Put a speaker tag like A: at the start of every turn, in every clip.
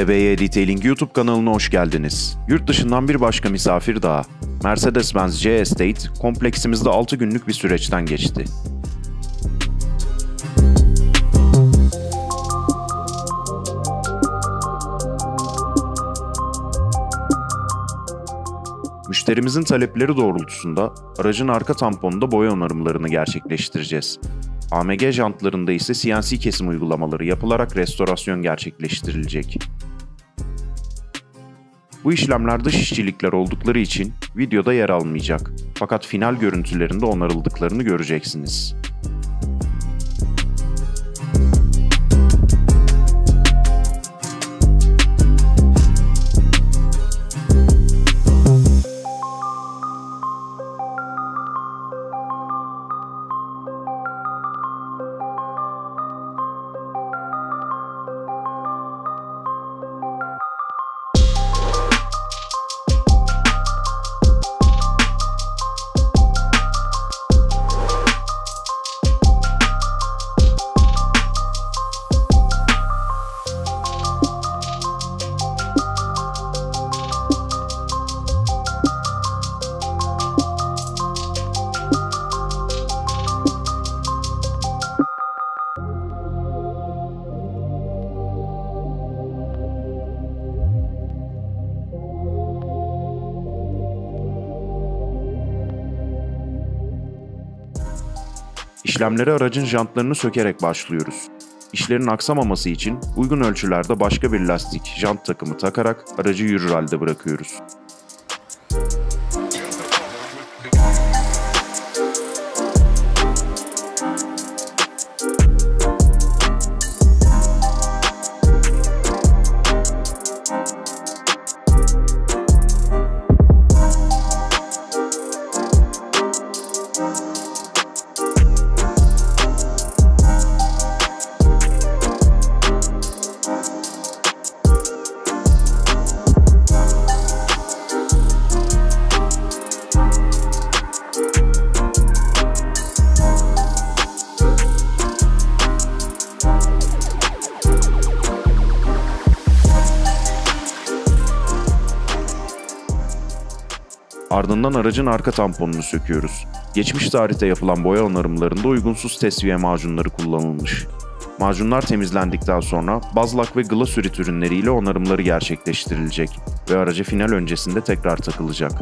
A: TBY Detailing YouTube kanalına hoş geldiniz. Yurt dışından bir başka misafir daha. Mercedes-Benz G-Estate, kompleksimizde 6 günlük bir süreçten geçti. Müşterimizin talepleri doğrultusunda aracın arka tamponunda boya onarımlarını gerçekleştireceğiz. AMG jantlarında ise CNC kesim uygulamaları yapılarak restorasyon gerçekleştirilecek. Bu işlemler dış işçilikler oldukları için videoda yer almayacak. Fakat final görüntülerinde onarıldıklarını göreceksiniz. İşlemlere aracın jantlarını sökerek başlıyoruz. İşlerin aksamaması için uygun ölçülerde başka bir lastik jant takımı takarak aracı yürür halde bırakıyoruz. Ardından aracın arka tamponunu söküyoruz. Geçmiş tarihte yapılan boya onarımlarında uygunsuz tesviye macunları kullanılmış. Macunlar temizlendikten sonra bazlak ve glasürit ürünleriyle onarımları gerçekleştirilecek ve araca final öncesinde tekrar takılacak.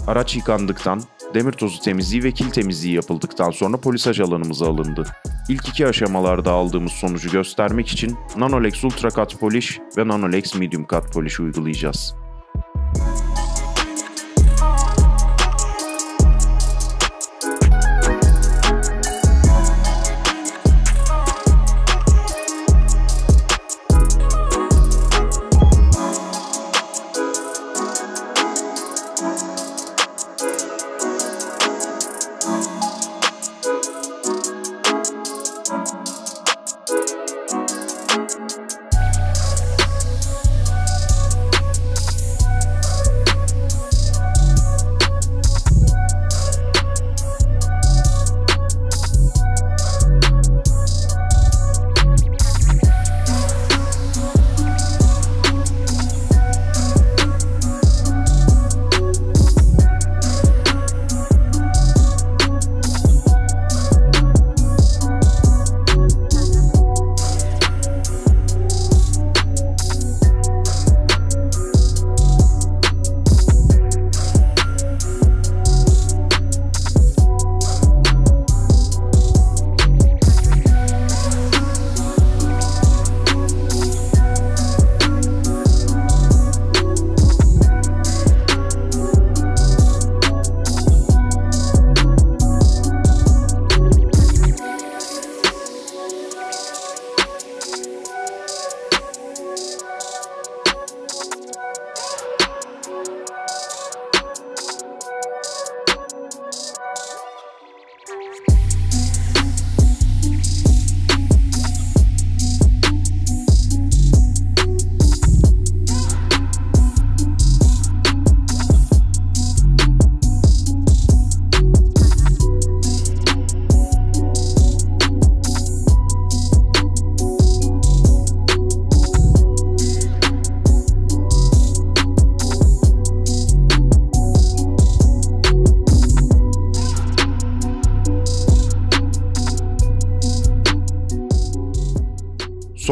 A: Araç yıkandıktan, demir tozu temizliği ve kil temizliği yapıldıktan sonra polisaj alanımıza alındı. İlk iki aşamalarda aldığımız sonucu göstermek için Nanolex Ultra Cut Polish ve Nanolex Medium Cut Polish uygulayacağız.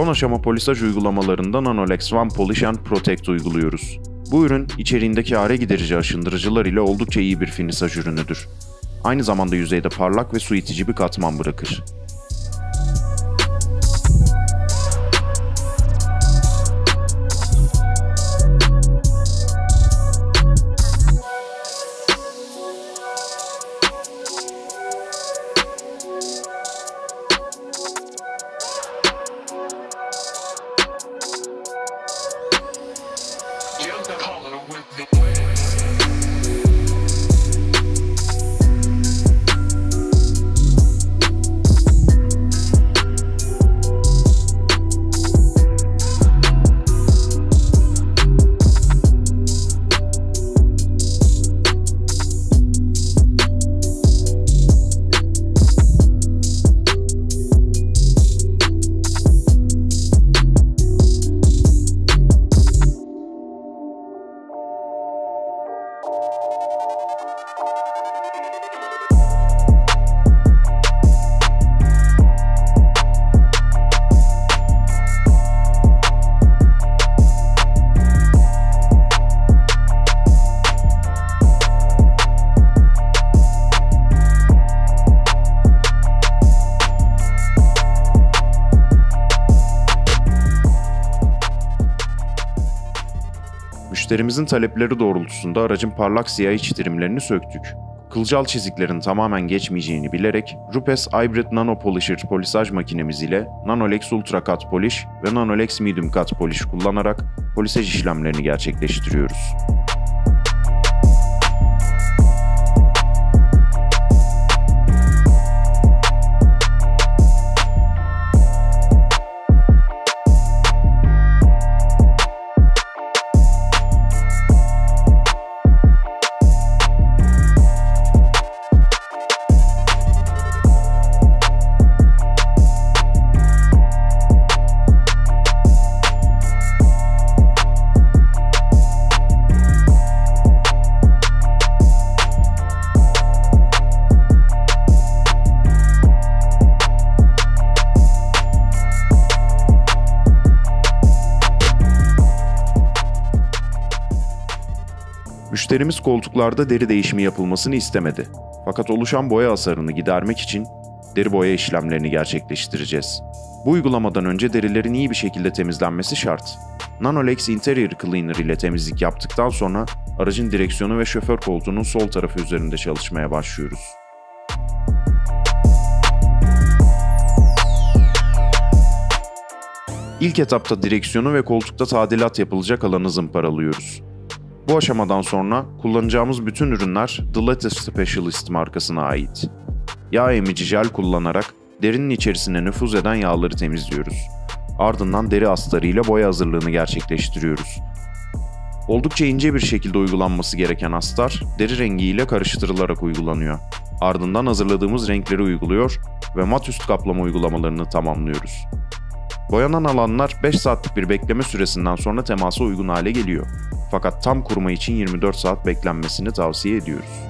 A: Son aşama polisaj uygulamalarında Nanolex One Polish and Protect uyguluyoruz. Bu ürün içeriğindeki hare giderici aşındırıcılar ile oldukça iyi bir finisaj ürünüdür. Aynı zamanda yüzeyde parlak ve su itici bir katman bırakır. Müşterimizin talepleri doğrultusunda aracın parlak siyah iç trimlerini söktük. Kılcal çiziklerin tamamen geçmeyeceğini bilerek Rupes Hybrid Nano Polisher polisaj makinemiz ile Nanolex Ultra Cut Polish ve Nanolex Medium Cut Polish kullanarak polisaj işlemlerini gerçekleştiriyoruz. Müşterimiz koltuklarda deri değişimi yapılmasını istemedi. Fakat oluşan boya hasarını gidermek için deri boya işlemlerini gerçekleştireceğiz. Bu uygulamadan önce derilerin iyi bir şekilde temizlenmesi şart. Nanolex Interior Cleaner ile temizlik yaptıktan sonra aracın direksiyonu ve şoför koltuğunun sol tarafı üzerinde çalışmaya başlıyoruz. İlk etapta direksiyonu ve koltukta tadilat yapılacak alanı zımparalıyoruz. Bu aşamadan sonra kullanacağımız bütün ürünler The Latest Specialist markasına ait. Yağ emici jel kullanarak derinin içerisine nüfuz eden yağları temizliyoruz. Ardından deri astarıyla boya hazırlığını gerçekleştiriyoruz. Oldukça ince bir şekilde uygulanması gereken astar, deri rengiyle karıştırılarak uygulanıyor. Ardından hazırladığımız renkleri uyguluyor ve mat üst kaplama uygulamalarını tamamlıyoruz. Boyanan alanlar 5 saatlik bir bekleme süresinden sonra temasa uygun hale geliyor. Fakat tam kuruma için 24 saat beklenmesini tavsiye ediyoruz.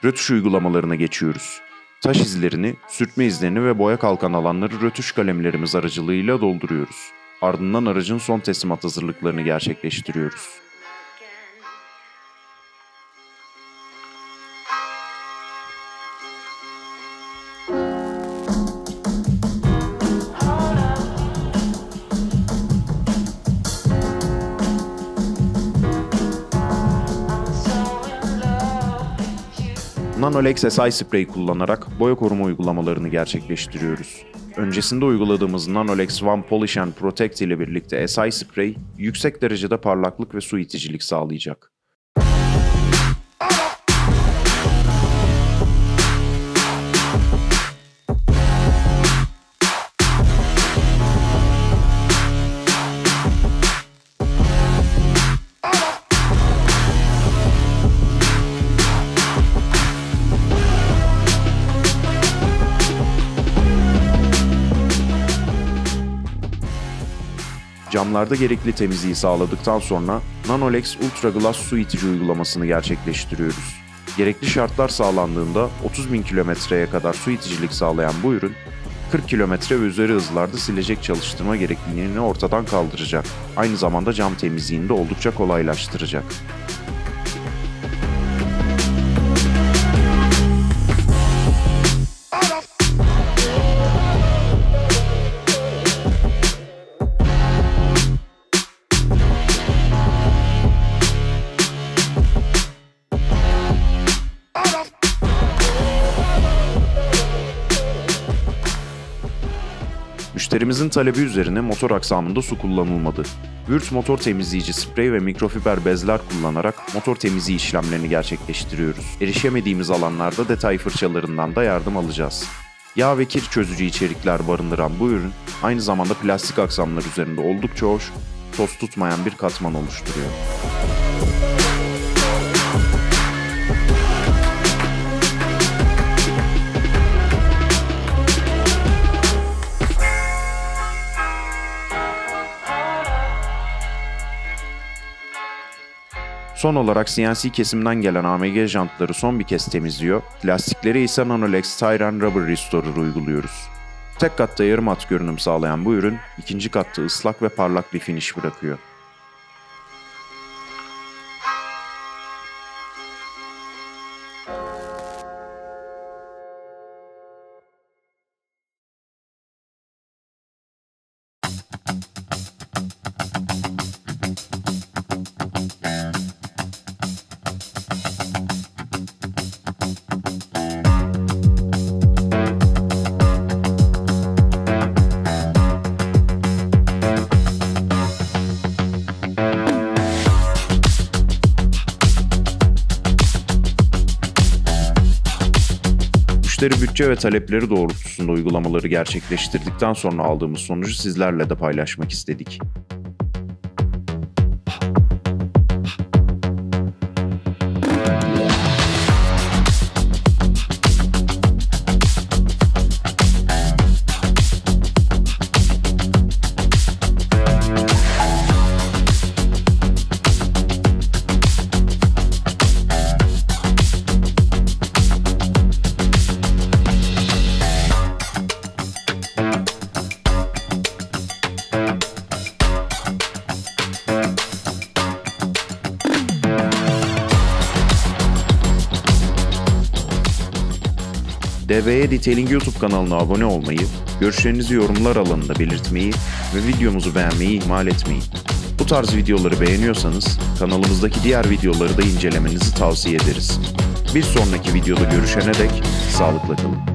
A: Rötuş uygulamalarına geçiyoruz. Taş izlerini, sürtme izlerini ve boya kalkan alanları rötuş kalemlerimiz aracılığıyla dolduruyoruz. Ardından aracın son teslimat hazırlıklarını gerçekleştiriyoruz. Nanolex SI Spray kullanarak boya koruma uygulamalarını gerçekleştiriyoruz. Öncesinde uyguladığımız Nanolex One Polish and Protect ile birlikte SI Spray, yüksek derecede parlaklık ve su iticilik sağlayacak. Camlarda gerekli temizliği sağladıktan sonra Nanolex Ultra Glass su itici uygulamasını gerçekleştiriyoruz. Gerekli şartlar sağlandığında 30.000 kilometreye kadar su iticilik sağlayan bu ürün, 40 kilometre ve üzeri hızlarda silecek çalıştırma gerekliliğini ortadan kaldıracak. Aynı zamanda cam temizliğini de oldukça kolaylaştıracak. Müşterimizin talebi üzerine motor aksamında su kullanılmadı. Würth motor temizleyici sprey ve mikrofiber bezler kullanarak motor temizliği işlemlerini gerçekleştiriyoruz. Erişemediğimiz alanlarda detay fırçalarından da yardım alacağız. Yağ ve kir çözücü içerikler barındıran bu ürün, aynı zamanda plastik aksamlar üzerinde oldukça hoş, toz tutmayan bir katman oluşturuyor. Son olarak CNC kesimden gelen AMG jantları son bir kez temizliyor, lastikleri ise Nanolex Tyran Rubber Restorer uyguluyoruz. Tek katta yarım mat görünüm sağlayan bu ürün, ikinci katta ıslak ve parlak bir finish bırakıyor. Müşteri bütçe ve talepleri doğrultusunda uygulamaları gerçekleştirdikten sonra aldığımız sonucu sizlerle de paylaşmak istedik. DVE Detailing YouTube kanalına abone olmayı, görüşlerinizi yorumlar alanında belirtmeyi ve videomuzu beğenmeyi ihmal etmeyin. Bu tarz videoları beğeniyorsanız kanalımızdaki diğer videoları da incelemenizi tavsiye ederiz. Bir sonraki videoda görüşene dek sağlıkla kalın.